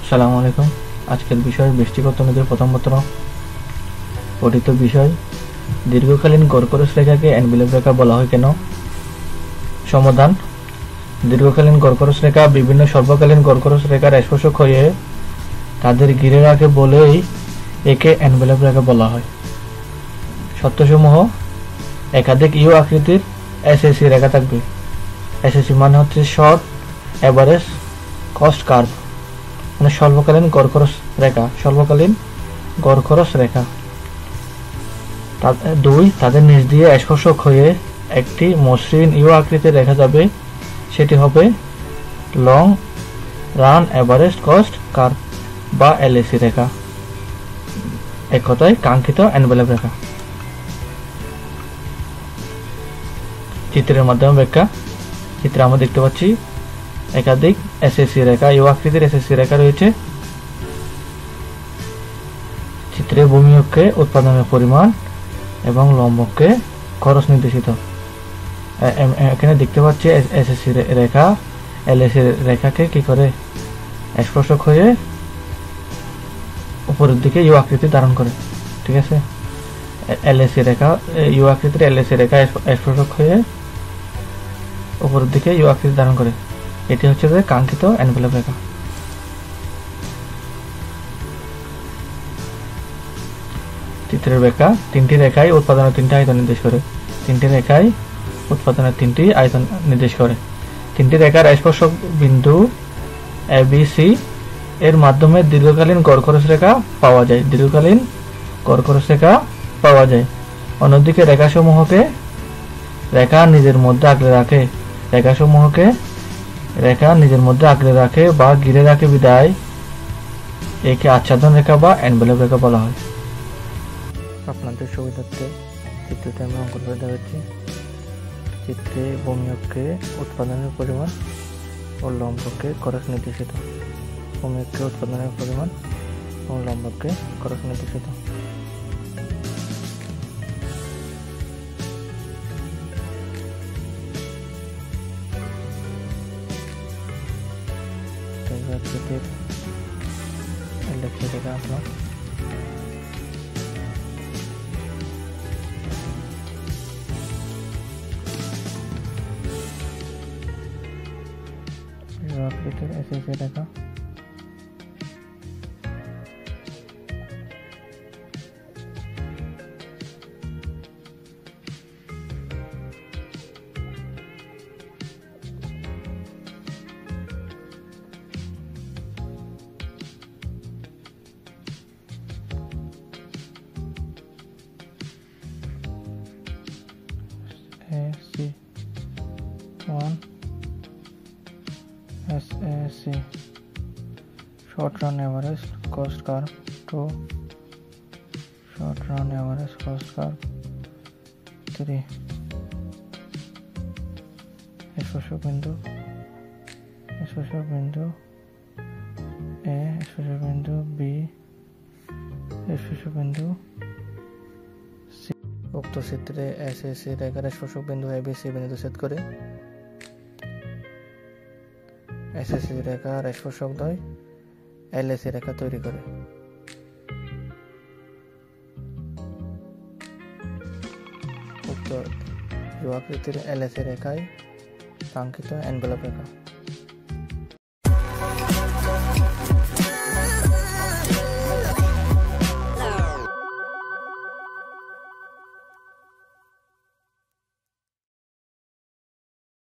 আসসালামু আলাইকুম। আজকের বিষয় ব্যষ্টিগত নদীর প্রথম পত্র। পঠিত বিষয় দীর্ঘকালীন কর্করস রেখাকে এনভেলপ রেখা বলা হয় কেন? সমাধান: দীর্ঘকালীন কর্করস রেখা বিভিন্ন স্বল্পকালীন কর্করস রেখার স্পর্শক হয়ে তাদের ঘিরে রাখে বলেই একে এনভেলপ রেখা বলা হয়। সত্যসমূহ: একাধিক ইউ আকৃতির এসএসি রেখা থাকবে। এসএসি মানে হচ্ছে শর্ট এভারেজ কস্ট কার্ভ, মানে স্বল্পকালীন কর্করস রেখা। 2. তাদের নিচ দিয়ে স্পর্শক হয়ে একটি মসৃণ ইউ আকৃতির রেখা যাবে, সেটি হবে long run average cost curve বা এলএসি রেখা, এক কথায় কাঙ্ক্ষিত এনভেলপ রেখা। চিত্রের মাধ্যমে ব্যাখ্যা। চিত্রে আমরা দেখতে পাচ্ছি একাধিক এসএসি রেখা, ইউ আকৃতির এসএসসি রেখা রয়েছে। চিত্রে ভূমি অক্ষে উৎপাদনের পরিমাণ এবং লম্ব অক্ষে খরচ নির্দেশিত। এখানে দেখতে পাচ্ছি এসএসসি রেখা এলএসি রেখাকে কি করে স্পর্শক হয়ে উপরের দিকে ইউ আকৃতি ধারণ করে। ঠিক আছে, এলএসি রেখা ইউ আকৃতির এলএসি রেখা স্পর্শক হয়ে উপরের দিকে ইউ আকৃতি ধারণ করে, এটি হচ্ছে যে কাঙ্ক্ষিত এনভেলপ রেখা। চিত্রের ব্যাখ্যা। তিনটি রেখায় উৎপাদনের তিনটি আয়তন নির্দেশ করে। তিনটি রেখায় উৎপাদনের তিনটি আয়তন নির্দেশ করে। তিনটি রেখার স্পর্শক বিন্দু এ বি সি এর মাধ্যমে দীর্ঘকালীন কর্করস রেখা পাওয়া যায়। অন্যদিকে রেখাসমূহকে রেখা নিজের মধ্যে আঁকড়ে রাখে বা ঘিরে রাখে বিদায় একে আচ্ছাদন রেখা বা এনভেলপ রেখা বলা হয়। আপনাদের সুবিধার্থে চিত্রটি আমি অঙ্কন করে দেখাচ্ছি। চিত্রে ভূমি অক্ষে উৎপাদনের পরিমাণ ও লম্ব অক্ষে খরচ নির্দেশিত। ভূমি অক্ষে উৎপাদনের পরিমাণ ও লম্ব অক্ষে খরচ নির্দেশিত। এলএসি রেখা আঁকলাম। আকৃতির এসএসসি রেখা। AC1 SAC short run average cost curve 2 short run average cost curve 3 স্পর্শক বিন্দু A, স্পর্শক বিন্দু B, স্পর্শক বিন্দু C। উক্ত চিত্রে এসএসসি রেখার স্পর্শক বিন্দু ABC বিন্দু ছেদ করে এসএসসি রেখার স্পর্শক দ্বয় এলএসি রেখা তৈরি করে। উক্ত ইউ আকৃতির এলএসি রেখায় কাঙ্ক্ষিত এনভেলপ রেখা।